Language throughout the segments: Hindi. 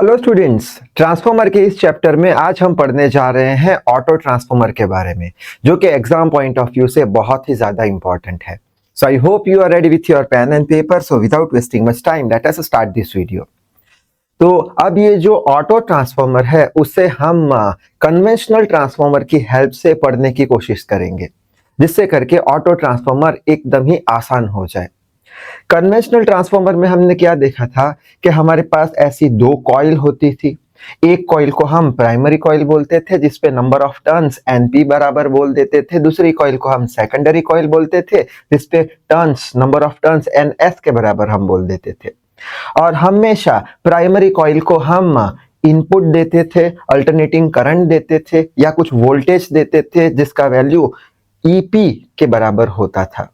हेलो स्टूडेंट्स, ट्रांसफॉर्मर के इस चैप्टर में आज हम पढ़ने जा रहे हैं ऑटो ट्रांसफॉर्मर के बारे में, जो कि एग्जाम पॉइंट ऑफ व्यू से बहुत ही ज्यादा इंपॉर्टेंट है। So I hope you are ready with your pen and paper. So without wasting much time let us start this video. तो अब ये जो ऑटो ट्रांसफॉर्मर है उसे हम कन्वेंशनल ट्रांसफॉर्मर की हेल्प से पढ़ने की कोशिश करेंगे, जिससे करके ऑटो ट्रांसफॉर्मर एकदम ही आसान हो जाए। कन्वेंशनल ट्रांसफॉर्मर में हमने क्या देखा था कि हमारे पास ऐसी दो कॉइल होती थी। एक कॉइल को हम प्राइमरी कॉइल बोलते थे, जिसपे नंबर ऑफ टर्न्स एनपी बराबर बोल देते थे। दूसरी कॉइल को हम सेकेंडरी कॉइल बोलते थे, जिसपे turns number of turns NS के बराबर हम बोल देते थे। और हमेशा प्राइमरी कॉइल को हम इनपुट देते थे, अल्टरनेटिंग करंट देते थे या कुछ वोल्टेज देते थे, जिसका वैल्यू ईपी के बराबर होता था।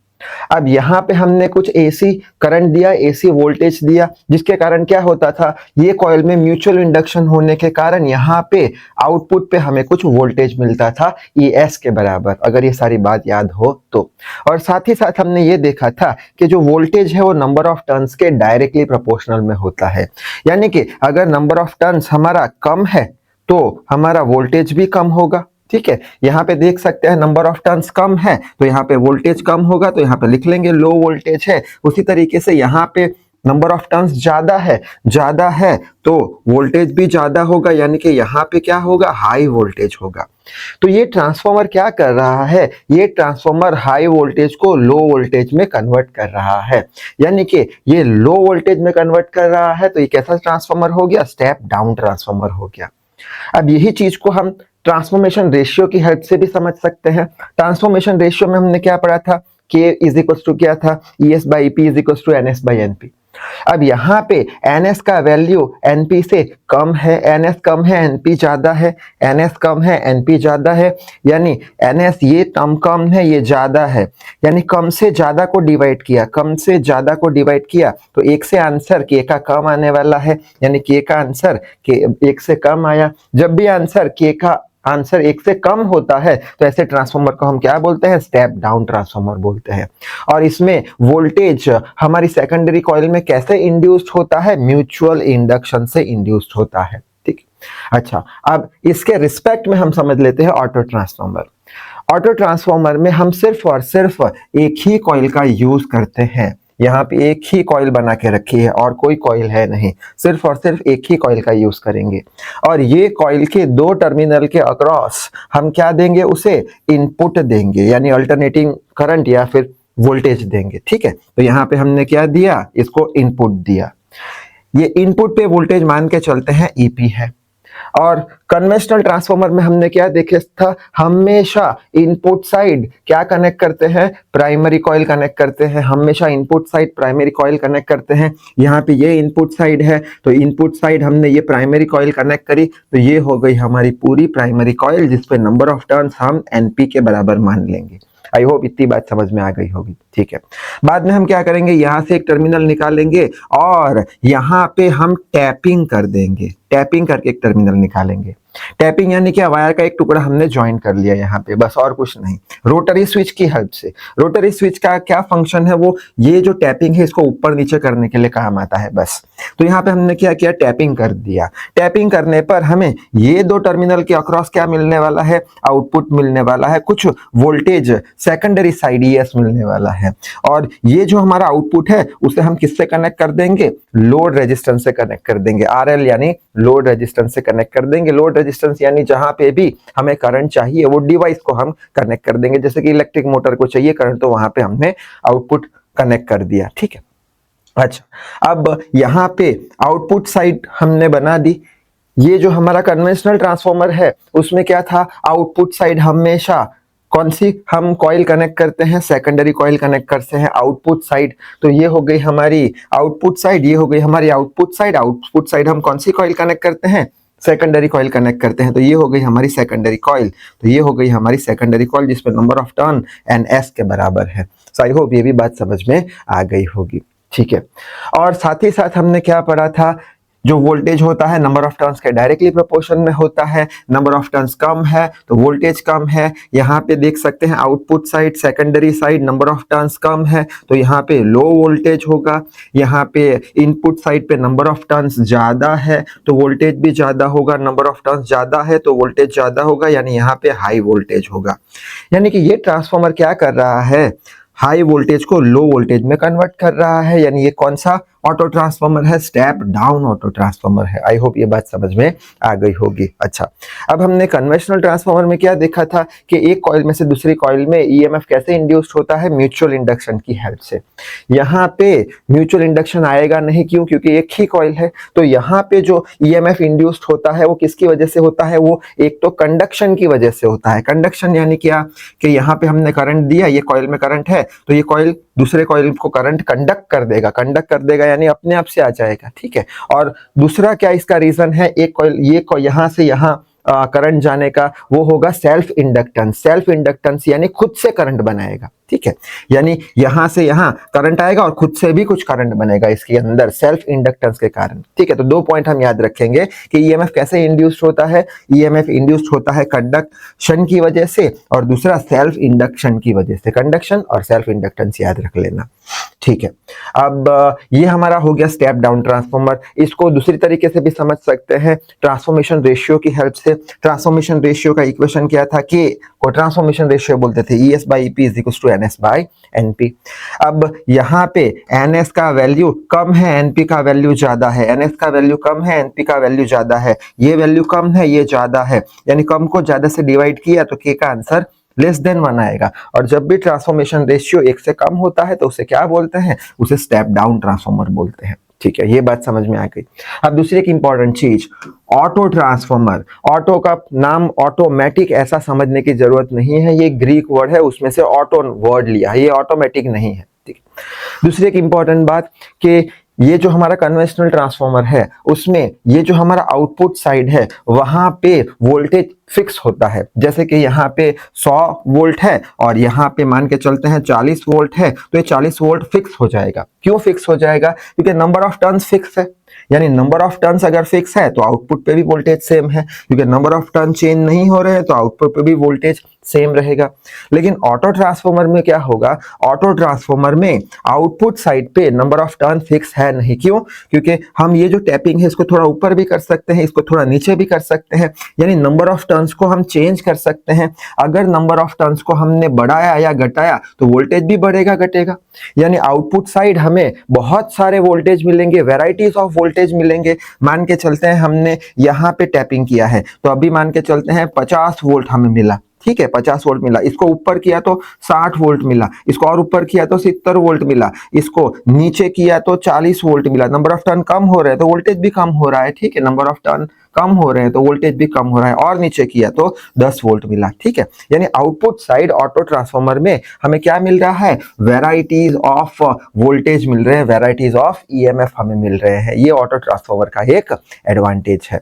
अब यहाँ पे हमने कुछ एसी करंट दिया, एसी वोल्टेज दिया, जिसके कारण क्या होता था, ये कॉइल में म्यूचुअल इंडक्शन होने के कारण यहाँ पे आउटपुट पे हमें कुछ वोल्टेज मिलता था ES के बराबर, अगर ये सारी बात याद हो तो। और साथ ही साथ हमने ये देखा था कि जो वोल्टेज है वो नंबर ऑफ टर्न्स के डायरेक्टली प्रोपोर्शनल में होता है। यानी कि अगर नंबर ऑफ टर्न्स हमारा कम है तो हमारा वोल्टेज भी कम होगा। ठीक है, यहाँ पे देख सकते हैं नंबर ऑफ टर्न्स कम है तो यहाँ पे वोल्टेज कम होगा, तो यहाँ पे लिख लेंगे लो वोल्टेज है। उसी तरीके से यहाँ पे नंबर ऑफ टर्न्स ज्यादा है तो वोल्टेज भी ज्यादा होगा, यानी कि यहाँ पे क्या होगा, हाई वोल्टेज होगा। तो ये ट्रांसफॉर्मर क्या कर रहा है, ये ट्रांसफॉर्मर हाई वोल्टेज को लो वोल्टेज में कन्वर्ट कर रहा है। यानी कि ये लो वोल्टेज में कन्वर्ट कर रहा है, तो ये कैसा ट्रांसफॉर्मर हो गया, स्टेप डाउन ट्रांसफॉर्मर हो गया। अब यही चीज को हम ट्रांसफॉर्मेशन रेशियो की हेल्प से भी समझ सकते हैं। ट्रांसफॉर्मेशन रेशियो में हमने क्या पढ़ा था, K इज इक्वल टू क्या था, ES by EP is equal to NS by NP। अब यहाँ पे NS का वैल्यू NP से कम है, NS कम है NP ज्यादा है, NS कम है NP ज्यादा है, यानी NS ये टर्म कम है ये ज्यादा है, यानी कम से ज्यादा को डिवाइड किया, कम से ज्यादा को डिवाइड किया तो एक से आंसर K का कम आने वाला है, यानी K का आंसर एक से कम आया। जब भी आंसर K का आंसर एक से कम होता है तो ऐसे ट्रांसफॉर्मर को हम क्या बोलते हैं, स्टेप डाउन ट्रांसफॉर्मर बोलते हैं। और इसमें वोल्टेज हमारी सेकेंडरी कॉइल में कैसे इंड्यूस्ड होता है, म्यूचुअल इंडक्शन से इंड्यूस्ड होता है। ठीक, अच्छा, अब इसके रिस्पेक्ट में हम समझ लेते हैं ऑटो ट्रांसफॉर्मर। ऑटो ट्रांसफॉर्मर में हम सिर्फ और सिर्फ एक ही कॉइल का यूज करते हैं। यहाँ पे एक ही कॉइल बना के रखी है और कोई कॉइल है नहीं, सिर्फ और सिर्फ एक ही कॉइल का यूज करेंगे। और ये कॉइल के दो टर्मिनल के अक्रॉस हम क्या देंगे, उसे इनपुट देंगे, यानी अल्टरनेटिंग करंट या फिर वोल्टेज देंगे। ठीक है, तो यहाँ पे हमने क्या दिया, इसको इनपुट दिया। ये इनपुट पे वोल्टेज मान के चलते हैं EP है। और कन्वेंशनल ट्रांसफॉर्मर में हमने क्या देखे था, हमेशा इनपुट साइड क्या कनेक्ट करते हैं, प्राइमरी कॉइल कनेक्ट करते हैं, हमेशा input side primary coil connect करते हैं। यहाँ पे ये इनपुट साइड है तो इनपुट साइड हमने ये प्राइमरी कॉइल कनेक्ट करी, तो ये हो गई हमारी पूरी प्राइमरी कॉइल, जिसपे नंबर ऑफ टर्न्स हम NP के बराबर मान लेंगे। आई होप इतनी बात समझ में आ गई होगी। ठीक है, बाद में हम क्या करेंगे, यहां से एक टर्मिनल निकालेंगे और यहां पे हम टैपिंग कर देंगे, टैपिंग करके एक टर्मिनल निकालेंगे। टैपिंग यानी क्या, वायर का एक टुकड़ा हमने ज्वाइन कर लिया यहाँ पे, बस और कुछ नहीं, रोटरी स्विच की हेल्प से। रोटरी स्विच का क्या फंक्शन है, वो ये जो टैपिंग है इसको ऊपर नीचे करने के लिए काम आता है बस। तो यहाँ पे हमने क्या किया, टैपिंग कर दिया। टैपिंग करने पर हमें ये दो टर्मिनल के अक्रॉस क्या मिलने वाला है, आउटपुट मिलने वाला है, कुछ वोल्टेज सेकेंडरी साइड ES मिलने वाला है। और ये जो हमारा आउटपुट है उसे हम किससे कनेक्ट कर देंगे, लोड रेजिस्टेंस से कनेक्ट कर देंगे। RL यानी लोड रेजिस्टेंस से कनेक्ट कर देंगे। लोड रेजिस्टेंस यानी जहां पे भी हमें करंट चाहिए वो डिवाइस को हम कनेक्ट कर देंगे। जैसे कि इलेक्ट्रिक मोटर को चाहिए करंट, तो वहां पे हमने आउटपुट कनेक्ट कर दिया। ठीक है, अच्छा, अब यहाँ पे आउटपुट साइड हमने बना दी। ये जो हमारा कन्वेंशनल ट्रांसफॉर्मर है उसमें क्या था, आउटपुट साइड हमेशा कौन सी हम कॉइल कनेक्ट करते हैं, सेकेंडरी कॉइल कनेक्ट करते हैं आउटपुट साइड। तो ये हो गई हमारी आउटपुट साइड, ये हो गई हमारी आउटपुट साइड। आउटपुट साइड हम कौन सी कॉइल कनेक्ट करते हैं, सेकेंडरी कॉइल कनेक्ट करते हैं। तो ये हो गई हमारी सेकेंडरी कॉइल, तो ये हो गई हमारी सेकेंडरी कॉइल, जिसमें नंबर ऑफ टर्न NS के बराबर है। सो आई होप ये भी बात समझ में आ गई होगी। ठीक है, और साथ ही साथ हमने क्या पढ़ा था, जो वोल्टेज होता है नंबर ऑफ टर्न्स के डायरेक्टली प्रोपोर्शन में होता है, नंबर ऑफ टर्न्स कम है तो वोल्टेज कम है। यहाँ पे देख सकते हैं output side, secondary side number of turns कम है तो यहाँ पे लो वोल्टेज होगा। यहाँ पे इनपुट साइड पे नंबर ऑफ टर्न्स ज्यादा है तो वोल्टेज भी ज्यादा होगा, नंबर ऑफ टर्न्स ज्यादा है तो वोल्टेज ज्यादा होगा, यानी यहाँ पे हाई वोल्टेज होगा। यानी कि ये ट्रांसफॉर्मर क्या कर रहा है, हाई वोल्टेज को लो वोल्टेज में कन्वर्ट कर रहा है। यानी ये कौन सा ऑटो ट्रांसफॉर्मर है, स्टेप डाउन ऑटो ट्रांसफॉर्मर है। आई होप ये बात समझ में आ गई होगी। अच्छा, अब हमने कन्वेंशनल ट्रांसफॉर्मर में क्या देखा था कि एक कॉइल में से दूसरी कॉइल में ईएमएफ कैसे इंड्यूस्ड होता है, म्यूचुअल इंडक्शन की हेल्प से। यहाँ पे म्यूचुअल इंडक्शन आएगा नहीं, क्यों, क्योंकि एक ही कॉइल है। तो यहाँ पे जो ईएमएफ इंड्यूस्ड होता है वो किसकी वजह से होता है, वो एक तो कंडक्शन की वजह से होता है। कंडक्शन यानी क्या कि यहाँ पे हमने करंट दिया, ये कॉइल में करंट है तो ये कॉइल दूसरे कॉइल को करंट कंडक्ट कर देगा यानी अपने आप से आ जाएगा, ठीक है। और दूसरा क्या इसका रीजन है, एक कॉइल ये यहां से यहां करंट जाने का वो होगा सेल्फ इंडक्टेंस। सेल्फ इंडक्टेंस यानी खुद से करंट बनाएगा, ठीक है। यानी यहां से यहां करंट आएगा और खुद से भी कुछ करंट बनेगा इसके अंदर सेल्फ इंडक्टेंस के कारण, ठीक है। तो दो पॉइंट हम याद रखेंगे कि ईएमएफ कैसे इंड्यूस्ड होता है। ईएमएफ इंड्यूस्ड होता है कंडक्शन की वजह से और दूसरा सेल्फ इंडक्शन की वजह से। कंडक्शन और सेल्फ इंडक्टेंस याद रख लेना, ठीक है। अब ये हमारा हो गया स्टेप डाउन ट्रांसफॉर्मर। इसको दूसरी तरीके से भी समझ सकते हैं ट्रांसफॉर्मेशन रेशियो की हेल्प से। ट्रांसफॉर्मेशन रेशियो का इक्वेशन क्या था कि को ट्रांसफॉर्मेशन रेशियो बोलते थे ES by EP is equals to NS by NP। अब यहाँ पे NS का वैल्यू कम है, NP का वैल्यू ज्यादा है। NS का वैल्यू कम है, NP का वैल्यू ज्यादा है। ये वैल्यू कम है, ये ज्यादा है, यानी कम को ज्यादा से डिवाइड किया तो K का आंसर लेस देन 1 आएगा। और जब भी ट्रांसफॉर्मेशन रेशियो 1 से कम होता है तो उसे क्या बोलते हैं, उसे स्टेप डाउन ट्रांसफॉर्मर बोलते हैं, ठीक है। ये बात समझ में आ गई। अब दूसरी एक इंपॉर्टेंट चीज, ऑटो ट्रांसफॉर्मर। ऑटो का नाम ऑटोमेटिक ऐसा समझने की जरूरत नहीं है, ये ग्रीक वर्ड है उसमें से ऑटो वर्ड लिया है, ये ऑटोमेटिक नहीं है, ठीक है। दूसरी एक इंपॉर्टेंट बात कि ये जो हमारा कन्वेंशनल ट्रांसफॉर्मर है उसमें ये जो हमारा आउटपुट साइड है वहां पे वोल्टेज फिक्स होता है। जैसे कि यहाँ पे 100 वोल्ट है और यहाँ पे मान के चलते हैं 40 वोल्ट है तो ये 40 वोल्ट फिक्स हो जाएगा। क्यों फिक्स हो जाएगा, क्योंकि नंबर ऑफ टर्न्स फिक्स है। यानी नंबर ऑफ टर्न्स अगर फिक्स है तो आउटपुट पे भी वोल्टेज सेम है, क्योंकि नंबर ऑफ टर्न चेंज नहीं हो रहे हैं तो आउटपुट पे भी वोल्टेज सेम रहेगा। लेकिन ऑटो ट्रांसफॉर्मर में क्या होगा, ऑटो ट्रांसफॉर्मर में आउटपुट साइड पे नंबर ऑफ टर्न फिक्स है नहीं। क्यों, क्योंकि हम ये जो टैपिंग है इसको थोड़ा ऊपर भी कर सकते हैं, इसको थोड़ा नीचे भी कर सकते हैं, यानी नंबर ऑफ टर्न्स को हम चेंज कर सकते हैं। अगर नंबर ऑफ टर्न्स को हमने बढ़ाया या घटाया तो वोल्टेज भी बढ़ेगा घटेगा। यानी आउटपुट साइड हमें बहुत सारे वोल्टेज मिलेंगे, वेराइटीज ऑफ वोल्टेज मिलेंगे। मान के चलते हैं हमने यहाँ पे टैपिंग किया है तो अभी मान के चलते हैं 50 वोल्ट हमें मिला, ठीक है, 50 वोल्ट मिला। इसको ऊपर किया तो 60 वोल्ट मिला, इसको और ऊपर किया तो 70 वोल्ट मिला, इसको नीचे किया तो 40 वोल्ट मिला। नंबर ऑफ टर्न कम हो रहे हैं तो वोल्टेज भी कम हो रहा है, ठीक है। नंबर ऑफ टर्न कम हो रहे हैं तो वोल्टेज भी कम हो रहा है, और नीचे किया तो 10 वोल्ट मिला, ठीक है। यानी आउटपुट साइड ऑटो ट्रांसफॉर्मर में हमें क्या मिल रहा है, वेराइटीज ऑफ वोल्टेज मिल रहे हैं, वेराइटीज ऑफ ईएमएफ हमें मिल रहे हैं। ये ऑटो ट्रांसफॉर्मर का एक एडवांटेज है।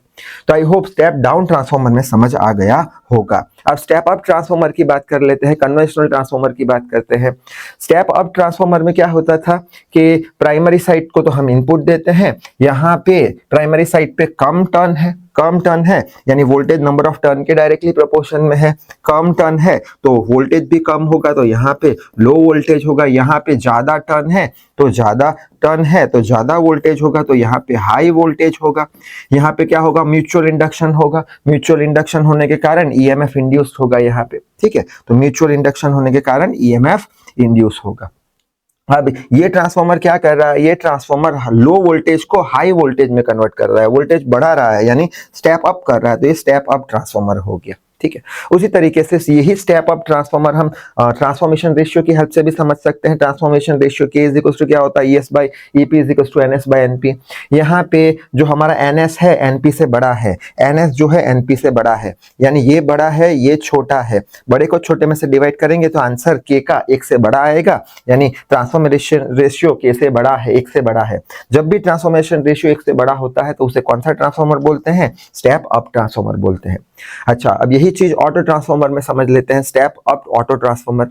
तो I hope step down transformer में समझ आ गया होगा। अब स्टेप अप ट्रांसफॉर्मर की बात कर लेते हैं, कन्वेंशनल ट्रांसफॉर्मर की बात करते हैं। स्टेप अप ट्रांसफॉर्मर में क्या होता था कि प्राइमरी साइड को तो हम इनपुट देते हैं, यहाँ पे प्राइमरी साइड पे कम टर्न है यानी वोल्टेज नंबर ऑफ टर्न के डायरेक्टली प्रोपोर्शन में है। कम टर्न है तो वोल्टेज भी कम होगा तो यहाँ पे लो वोल्टेज होगा। यहाँ पे ज्यादा टर्न है तो ज्यादा वोल्टेज होगा तो यहाँ पे हाई वोल्टेज होगा। यहाँ पे क्या होगा, म्यूचुअल इंडक्शन होगा। म्यूचुअल इंडक्शन होने के कारण ईएमएफ इंड्यूस्ड होगा यहाँ पे, ठीक है। तो म्यूचुअल इंडक्शन होने के कारण ईएमएफ इंड्यूस होगा। अब ये ट्रांसफॉर्मर क्या कर रहा है, ये ट्रांसफॉर्मर लो वोल्टेज को हाई वोल्टेज में कन्वर्ट कर रहा है, वोल्टेज बढ़ा रहा है यानी स्टेप अप कर रहा है, तो ये स्टेप अप ट्रांसफॉर्मर हो गया, ठीक है। उसी तरीके से यही स्टेप अप ट्रांसफॉर्मर हम ट्रांसफॉर्मेशन रेशियो की हेल्प से भी समझ सकते हैं। Transformation ratio K is equal to क्या होता है, ES by EP is equal to NS by NP। यहाँ पे जो हमारा NS है NP से बड़ा है, NS जो है NP से बड़ा है, यानी ये बड़ा है ये छोटा है। बड़े को छोटे में से डिवाइड करेंगे तो आंसर K का 1 से बड़ा आएगा, यानी ट्रांसफॉर्मेशन रेशियो K से बड़ा है, 1 से बड़ा है। जब भी ट्रांसफॉर्मेशन रेशियो 1 से बड़ा होता है तो उसे कौन सा ट्रांसफॉर्मर बोलते हैं, स्टेप अप ट्रांसफॉर्मर बोलते हैं। अच्छा, अब यही चीज ऑटो ट्रांसफॉर्मर में समझ लेते हैं, स्टेप अप ऑटो ट्रांसफॉर्मर।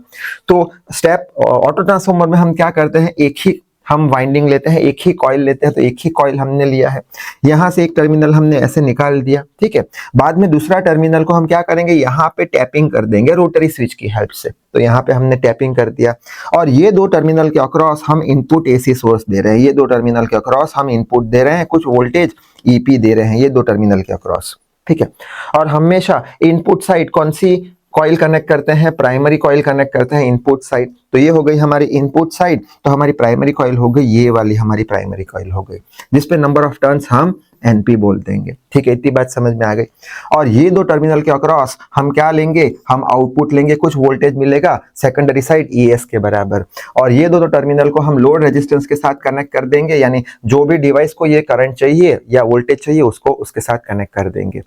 तो स्टेप ऑटो ट्रांसफॉर्मर में हम क्या करते हैं, एक ही हम वाइंडिंग लेते हैं, एक ही कॉइल लेते हैं, तो एक ही कॉइल हमने लिया है। यहाँ से एक टर्मिनल हमने ऐसे निकाल दिया, ठीक है। बाद में दूसरा टर्मिनल को हम क्या करेंगे, यहाँ पे टैपिंग कर देंगे रोटरी स्विच की हेल्प से। तो यहाँ पे हमने टैपिंग कर दिया और ये दो टर्मिनल के अक्रॉस हम इनपुट एसी सोर्स दे रहे हैं। ये दो टर्मिनल के अक्रॉस हम इनपुट दे रहे हैं, कुछ वोल्टेज ईपी दे रहे हैं ये दो टर्मिनल के अक्रॉस, ठीक है। और हमेशा इनपुट साइड कौन सी कॉइल कनेक्ट करते हैं, प्राइमरी कॉइल कनेक्ट करते हैं इनपुट साइड। तो ये हो गई हमारी इनपुट साइड, तो हमारी प्राइमरी कॉइल हो गई, ये वाली हमारी प्राइमरी कॉइल हो गई, जिसपे नंबर ऑफ टर्न्स हम एनपी बोल देंगे, ठीक है। इतनी बात समझ में आ गई। और ये दो टर्मिनल के अक्रॉस हम क्या लेंगे, हम आउटपुट लेंगे, कुछ वोल्टेज मिलेगा सेकेंडरी साइड ईएस के बराबर। और ये दो टर्मिनल को हम लोड रेजिस्टेंस के साथ कनेक्ट कर देंगे, यानी जो भी डिवाइस को ये करंट चाहिए या वोल्टेज चाहिए उसको उसके साथ कनेक्ट कर देंगे।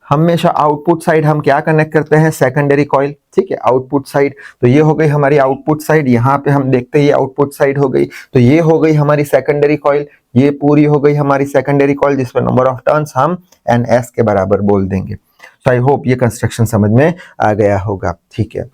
हमेशा आउटपुट साइड हम क्या कनेक्ट करते हैं, सेकेंडरी कॉइल, ठीक है, आउटपुट साइड। तो ये हो गई हमारी आउटपुट साइड, यहाँ पे हम देखते हैं ये आउटपुट साइड हो गई, तो ये हो गई हमारी सेकेंडरी कॉइल, ये पूरी हो गई हमारी सेकेंडरी कॉइल, जिसमें नंबर ऑफ टर्न्स हम एनएस के बराबर बोल देंगे। तो आई होप ये कंस्ट्रक्शन समझ में आ गया होगा, ठीक है।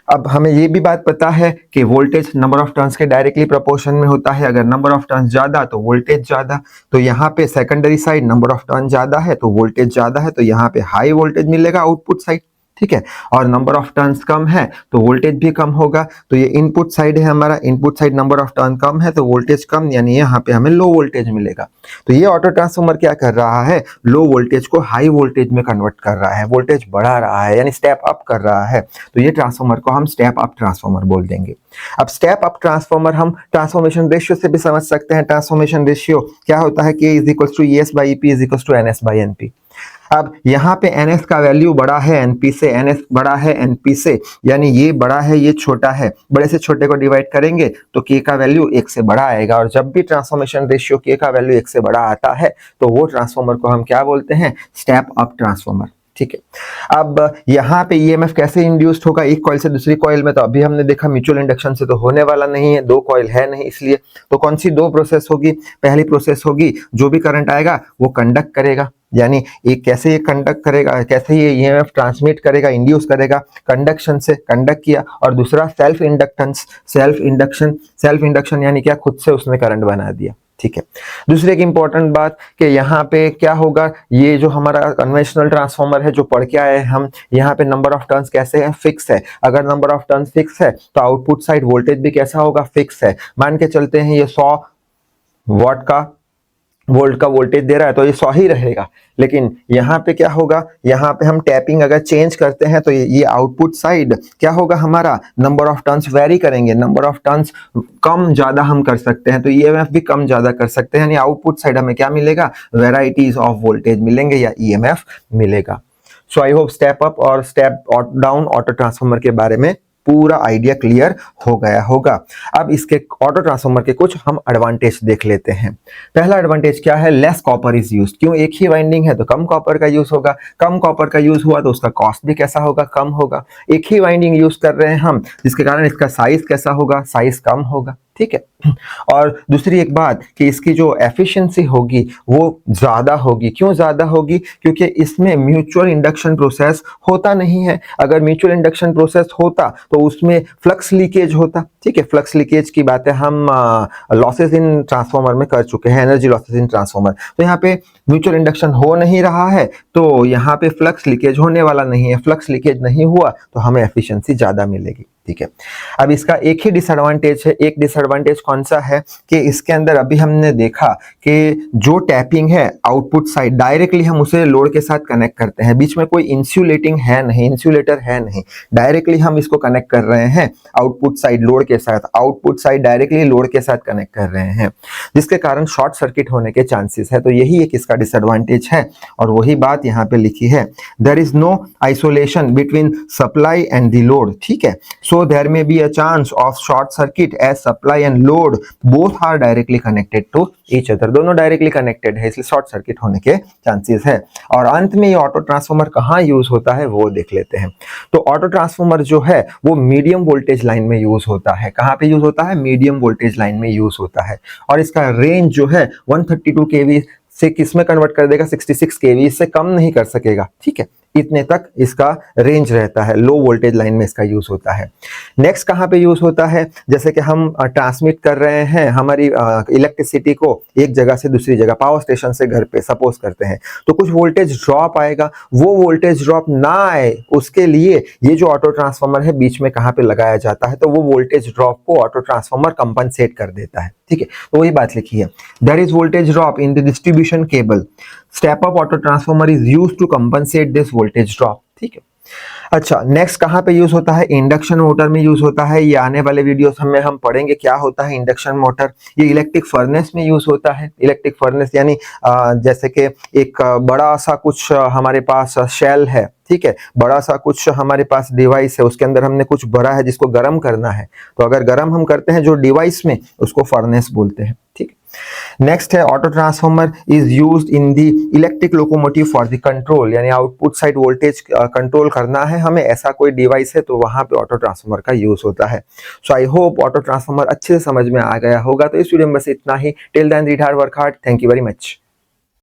अब हमें ये भी बात पता है कि वोल्टेज नंबर ऑफ टर्न्स के डायरेक्टली प्रोपोर्शन में होता है। अगर नंबर ऑफ टर्न्स ज्यादा तो वोल्टेज ज्यादा, तो यहाँ पे secondary side number of turn ज्यादा है तो वोल्टेज ज्यादा है, तो यहाँ पे हाई वोल्टेज मिलेगा आउटपुट साइड, ठीक है। और नंबर ऑफ टर्न्स कम है तो वोल्टेज भी कम होगा। तो ये इनपुट साइड है हमारा, input side number of turn कम है तो वोल्टेज कम, यानी यहाँ पे हमें लो वोल्टेज मिलेगा। तो ये ऑटो ट्रांसफार्मर क्या कर रहा है, लो वोल्टेज को हाई वोल्टेज में कन्वर्ट कर रहा है, वोल्टेज बढ़ा रहा है, यानी स्टेप अप कर रहा है। तो ये ट्रांसफार्मर को हम स्टेप अप ट्रांसफार्मर बोल देंगे। अब स्टेप अप ट्रांसफार्मर हम ट्रांसफॉर्मेशन रेशियो से भी समझ सकते हैं। ट्रांसफॉर्मेशन रेशियो क्या होता है, K is equal to ES by EP is equal to NS by NP। अब यहाँ पे NS का वैल्यू बड़ा है NP से, NS बड़ा है NP से, यानी ये बड़ा है ये छोटा है, बड़े से छोटे को डिवाइड करेंगे तो K का वैल्यू 1 से बड़ा आएगा। और जब भी ट्रांसफॉर्मेशन रेशियो K का वैल्यू 1 से बड़ा आता है तो वो ट्रांसफॉर्मर को हम क्या बोलते हैं, स्टेप अप ट्रांसफॉर्मर, ठीक है। अब यहाँ पे ईएमएफ कैसे इंड्यूस्ड होगा एक कॉइल से दूसरी कॉइल में, तो अभी हमने देखा म्यूचुअल इंडक्शन से तो होने वाला नहीं है, दो कॉइल है नहीं इसलिए। तो कौन सी दो प्रोसेस होगी, पहली प्रोसेस होगी जो भी करंट आएगा वो कंडक्ट करेगा, यानी एक कैसे ये कंडक्ट करेगा, कैसे ये ईएमएफ ट्रांसमिट करेगा, इंड्यूस करेगा, कंडक्शन से कंडक्ट किया। और दूसरा सेल्फ इंडक्टेंस, सेल्फ इंडक्शन यानी क्या, खुद से उसने करंट बना दिया, ठीक है। दूसरी एक इंपॉर्टेंट बात कि यहाँ पे क्या होगा, ये जो हमारा कन्वेंशनल ट्रांसफार्मर है जो पढ़ के आए हम, यहाँ पे नंबर ऑफ टर्न्स कैसे है, फिक्स है। अगर नंबर ऑफ टर्न्स फिक्स है तो आउटपुट साइड वोल्टेज भी कैसा होगा, फिक्स है। मान के चलते हैं ये 100 वोल्ट का वोल्टेज दे रहा है तो ये 100 ही रहेगा। लेकिन यहाँ पे क्या होगा, यहाँ पे हम टैपिंग अगर चेंज करते हैं तो ये आउटपुट साइड क्या होगा हमारा, नंबर ऑफ टर्न्स वेरी करेंगे, नंबर ऑफ टर्न्स कम ज्यादा हम कर सकते हैं, तो ईएमएफ भी कम ज्यादा कर सकते हैं, यानी आउटपुट साइड हमें क्या मिलेगा, वेराइटीज ऑफ वोल्टेज मिलेंगे या ईएमएफ मिलेगा। सो आई होप स्टेप अप और स्टेप डाउन ऑटो ट्रांसफार्मर के बारे में पूरा आइडिया क्लियर हो गया होगा। अब इसके ऑटो ट्रांसफार्मर के कुछ हम एडवांटेज देख लेते हैं। पहला एडवांटेज क्या है, लेस कॉपर इज यूज्ड। क्यों, एक ही वाइंडिंग है तो कम कॉपर का यूज होगा, कम कॉपर का यूज हुआ तो उसका कॉस्ट भी कैसा होगा, कम होगा। एक ही वाइंडिंग यूज कर रहे हैं हम, जिसके कारण इसका साइज कैसा होगा, साइज कम होगा, ठीक है। और दूसरी एक बात कि इसकी जो एफिशिएंसी होगी वो ज्यादा होगी। क्यों ज्यादा होगी, क्योंकि इसमें म्यूचुअल इंडक्शन प्रोसेस होता नहीं है। अगर म्यूचुअल इंडक्शन प्रोसेस होता तो उसमें फ्लक्स लीकेज होता, ठीक है। फ्लक्स लीकेज की बातें हम लॉसेस इन ट्रांसफार्मर में कर चुके हैं, एनर्जी लॉसेस इन ट्रांसफार्मर। तो यहाँ पे म्यूचुअल इंडक्शन हो नहीं रहा है तो यहाँ पे फ्लक्स लीकेज होने वाला नहीं है। फ्लक्स लीकेज नहीं हुआ तो हमें एफिशिएंसी ज्यादा मिलेगी, ठीक है। अब इसका एक ही डिसएडवांटेज है। एक डिसएडवांटेज कौन सा है कि इसके अंदर अभी हमने देखा कि जो टैपिंग है आउटपुट साइड डायरेक्टली हम उसे लोड के साथ कनेक्ट करते हैं, बीच में कोई इंसुलेटिंग है नहीं, इंसुलेटर है नहीं, डायरेक्टली हम इसको कनेक्ट कर रहे हैं आउटपुट साइड लोड के साथ, आउटपुट साइड डायरेक्टली लोड के साथ कनेक्ट कर रहे हैं, जिसके कारण शॉर्ट सर्किट होने के चांसेस है। तो यही एक इसका डिसएडवांटेज है और वही बात यहाँ पे लिखी है, there is no isolation between supply and the load, ठीक है। So there may be a chance of short circuit as supply and load both are directly connected to each other। दोनों डायरेक्टली कनेक्टेड है इसलिए शॉर्ट सर्किट होने के चांसेस है। और अंत में ये ऑटो ट्रांसफार्मर कहाँ यूज होता है वो देख लेते हैं। तो ऑटो ट्रांसफार्मर जो है वो मीडियम वोल्टेज लाइन में यूज होता है। कहाँ पे यूज होता है, मीडियम वोल्टेज लाइन में यूज होता है। और इसका रेंज जो है 132 kV से किस में कन्वर्ट कर देगा, 66 kV, इससे कम नहीं कर सकेगा, ठीक है। इतने तक इसका रेंज रहता है, लो वोल्टेज लाइन में इसका यूज होता है। नेक्स्ट कहाँ पे यूज होता है, जैसे कि हम ट्रांसमिट कर रहे हैं हमारी इलेक्ट्रिसिटी को एक जगह से दूसरी जगह, पावर स्टेशन से घर पे सपोज करते हैं, तो कुछ वोल्टेज ड्रॉप आएगा, वो वोल्टेज ड्रॉप ना आए उसके लिए ये जो ऑटो ट्रांसफार्मर है बीच में कहाँ पे लगाया जाता है, तो वो वोल्टेज ड्रॉप को ऑटो ट्रांसफार्मर कंपनसेट कर देता है। ठीक है, तो वही बात लिखी है, there is voltage drop in the distribution cable, step up auto transformer is used to compensate this voltage drop. ठीक है, अच्छा नेक्स्ट कहाँ पे यूज होता है, इंडक्शन मोटर में यूज होता है। ये आने वाले वीडियोस में हम पढ़ेंगे क्या होता है इंडक्शन मोटर। ये इलेक्ट्रिक फर्नेस में यूज होता है। इलेक्ट्रिक फर्नेस यानी जैसे कि एक बड़ा सा कुछ हमारे पास शेल है, ठीक है, बड़ा सा कुछ हमारे पास डिवाइस है, उसके अंदर हमने कुछ भरा है जिसको गर्म करना है, तो अगर गर्म हम करते हैं जो डिवाइस में, उसको फर्नेस बोलते हैं। ठीक, नेक्स्ट है auto transformer is used in the electric locomotive for the control, यानी आउटपुट साइड वोल्टेज कंट्रोल करना है हमें, ऐसा कोई डिवाइस है तो वहां पे ऑटो ट्रांसफार्मर का यूज होता है। So I hope auto transformer अच्छे से समझ में आ गया होगा। तो इस वीडियो में बस इतना ही। Till then read hard work hard, thank you very much.